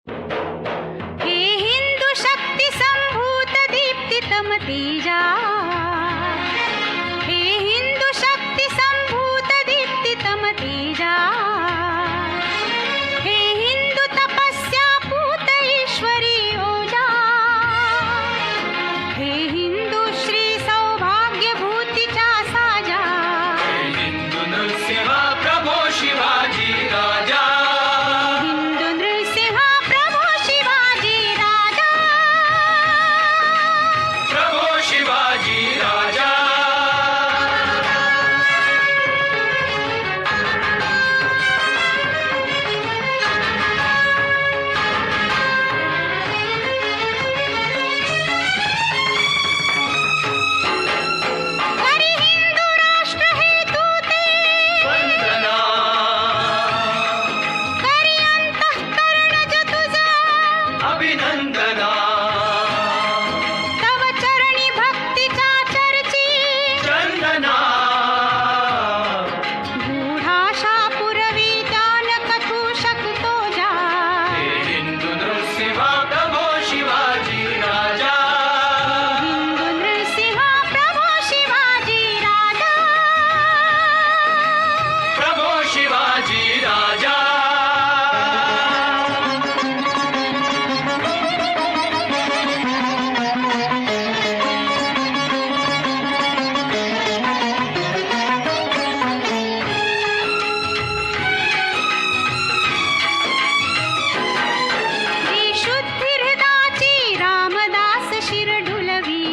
हे हिंदू शक्ती संभूत दीप्तितम तेजा, हे हिंदू शक्ती संभूत दीप्तितम तेजा, हे हिंदू तपस्या पूत ईश्वरी ओजा, हे हिंदू श्री सौभाग्य भूतीचा साजा, हे हिंदू नृसिंह प्रभो शिवाजी राजा, हिंदू नृसिंह प्रभो शिवाजी राजा, प्रभो शिवाजी राजा. करी हिंदू राष्ट्र हेतू ते, वंदना करी अंतःकरणज तुझा, अभिनंदना, तव चरणी भक्तीच्या चर्ची, चंदना गूढाशा पुरवी ज्ञान कथू शकतो जा, हे हिंदू नृसिंह प्रभो शिवाजी राजा, हिंदू नृसिंह प्रभो शिवाजी राजा, प्रभो शिवाजी राजा. जी शुद्धी हृदाची रामदास शिर ढुलवी,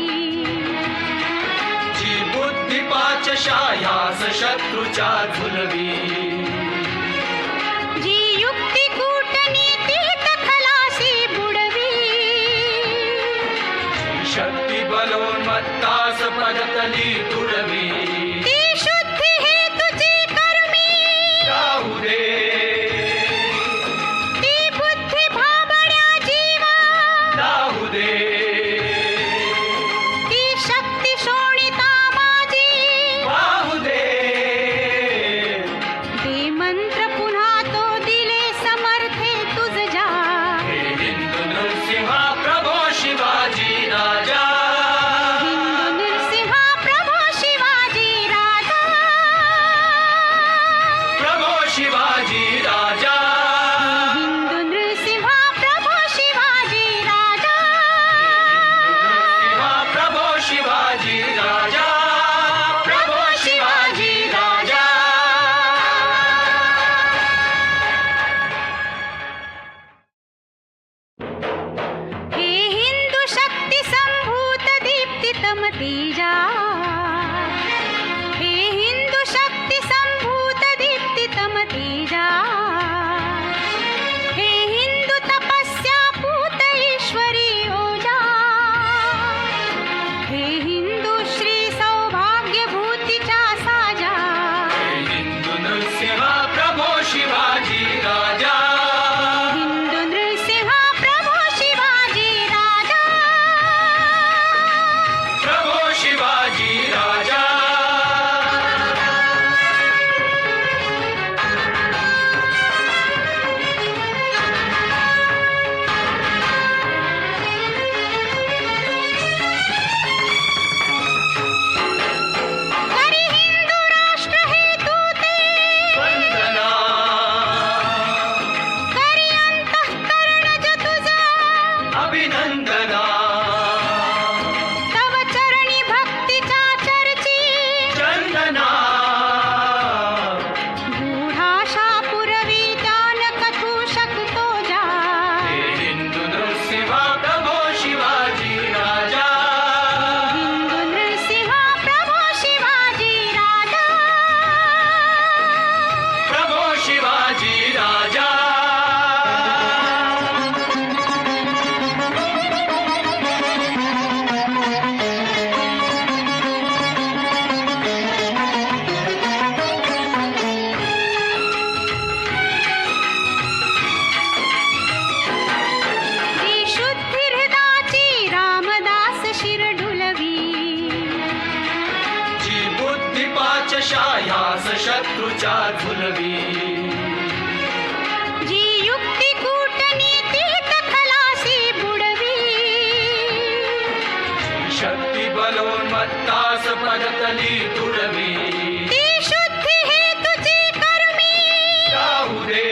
जी बुद्धी पाच शायास शत्रूच्या झुलवी, जी युक्ती कूटनीतीत खलासी बुडवी, शक्ती बलोन्मत्तास पदतली तुडवी, ती शुद्धी हेतुची कर्मी, राहू दे ती बुद्धी भाबड्या जीवा, राहू दे, ती शक्ती शोणिता माझी, वाहू दे, ते मंत्र पुन्हा तो दिले समर्थे तुझ जा, हे हिंदू नृसिंह प्रभो शिवाजी राजा, हिंदू नृसिंह प्रभो शिवाजी राजा, प्रभो शिवाजी राजा, हिंदू नृसिंह प्रभो शिवाजी राजा, नृसिंह प्रभो शिवाजी राजा, प्रभो शिवाजी राजा. हे हिंदू शक्ती संभूत दीप्तितम तेजा, हे हिंदू शक्ती संभूत दीप्तितम तेजा, हे हिंदू तपस्या पूत ईश्वरी ओजा, हे हिंदू श्री सौभाग्य भूतीचा साजा, हे हिंदू नृसिंह प्रभो शिवाजी राजा, हिंदू नृसिंह प्रभो शिवाजी राजा, प्रभो शिवाजी राजा. करी हिंदू राष्ट्र हेतू ते, वंदना करी अंतःकरणज तुझा, अभिनंदना, तव चरणी भक्तीच्या चर्ची, चंदना गूढाशा पुरवी ज्ञान कथू शकतो जा, हे हिंदू नृसिंह प्रभो शिवाजी राजा, हिंदू नृसिंह प्रभो शिवाजी राजा, प्रभो शिवाजी राजा. जी शुद्धी हृदाची रामदास शिर ढुलवी, जी बुद्धी पाच शायास शत्रूच्या झुलवी, जी युक्ती कूटनीतीत पदतली तुडवी ती शुद्धी हेतुची कर्मी राहू दे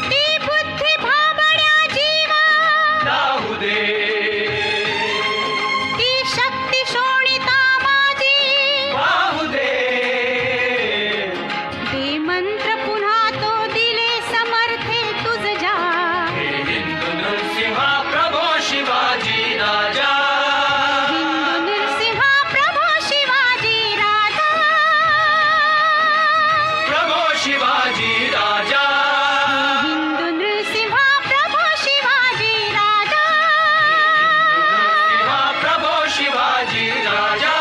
ती बुद्धी भाबड्या जीवा राहू दे ती शक्ती शोणिता माझी वाहू दे ते मंत्र पुन्हा तो दिले समर्थे तुझ जा हे हिंदू नृसिंहा प्रभो शिवाजी राजा हिंदू नरसिंहा प्रभो शिवाजी राजा प्रभो शिवाजी राजा हिंदू नरसिंहा प्रभो शिवाजी राजा नृसिंहा प्रभो शिवाजी राजा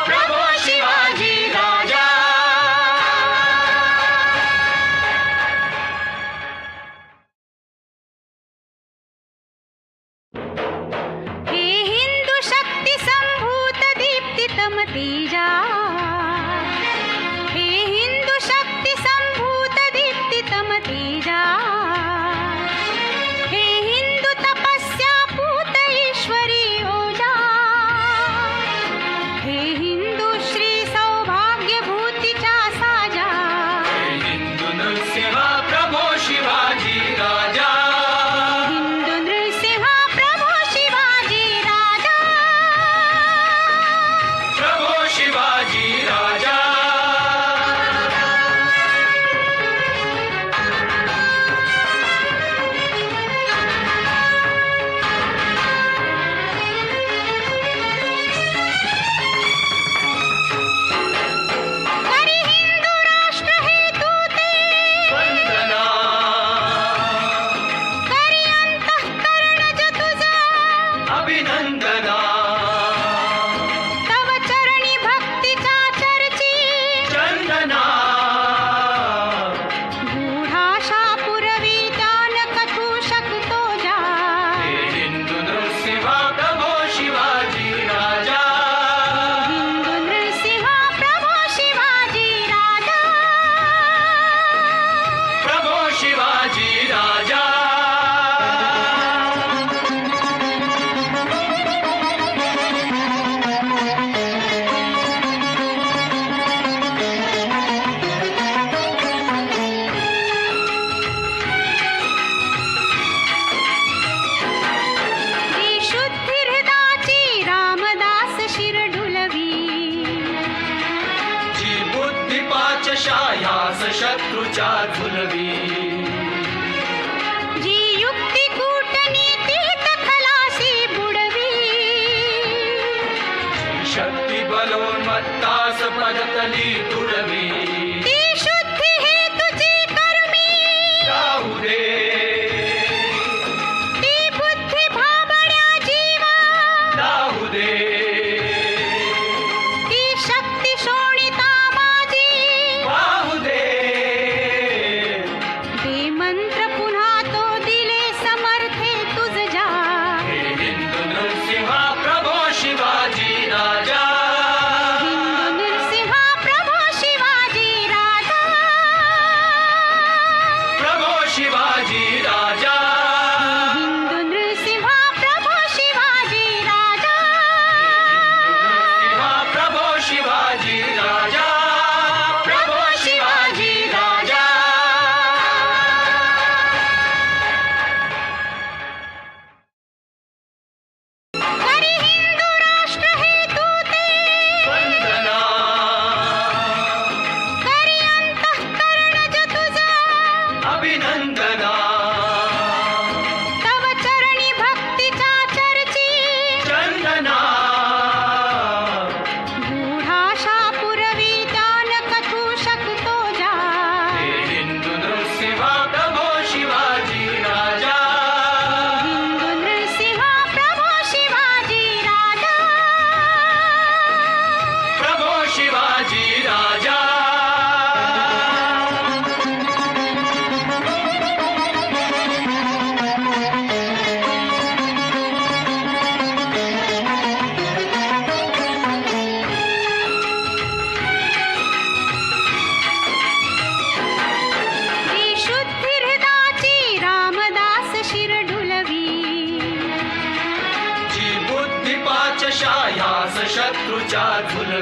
प्रभो शिवाजी राजा हे हिंदू शक्ती संभूत दीप्तितम तेजा हे हिंदू शक्ती संभूत दीप्तितम तेजा हे हिंदू तपस्या पूत ईश्वरी ओजा हे हिंदू श्री सौभाग्यभूतीच्या साजा हे हिंदू नृसिंहा प्रभो शिवाजी राजा हिंदू नृसिंहा प्रभो शिवाजी राजा प्रभो शिवाजी राजा करी हिंदू राष्ट्र हेतू ते वंदना करी अंतःकरणज तुझा अभिनंदना तव चरणी भक्तीच्या चर्ची चंदना गूढाशा पुरवी त्यान कथू शकतो जा हे हिंदू नृसिंहा प्रभो शिवाजी राजा हिंदू नृसिंहा प्रभो शिवाजी राजा प्रभो शिवाजी राजा ती शुद्धी हृदाची रामदास शिर डुलवी जी बुद्धी पाचशायास शत्रूच्या झुलवी जी युक्ती कूटनीतीत खलासी बुडवी शक्ती बलोन्मत्तास पदतली तुडवी ती शुद्धी हेतुची कर्मी राहू दे ती बुद्धी भाबड्या जीवा राहू दे ती शक्ती शोणिता माझी वाहू दे ते मंत्र पुन्हा तो दिले समर्थे तुझ जा हे हिंदू नृसिंहा प्रभो शिवाजी राजा हिंदू नरसिंहा प्रभो शिवाजी राजा प्रभो शिवाजी राजा हिंदू नरसिंहा प्रभो शिवाजी राजा नृसिंहा प्रभो शिवाजी राजा प्रभो शिवाजी राजा करी हिंदू राष्ट्र हेतू ते वंदना करी अंतःकरणज तुझा अभिनंदना तव चरणी भक्तीच्या चर्ची चंदना गूढाशा पुरवी त्यान कथू शकतो जा हे हिंदू नृसिंहा प्रभो शिवाजी राजा हिंदू नरसिंहा प्रभो शिवाजी राजा प्रभो शिवाजी राजा ती शुद्धी हृदाची रामदास शिर डुलवी जी बुद्धी पाचशायास शायास शत्रूच्या झुलवी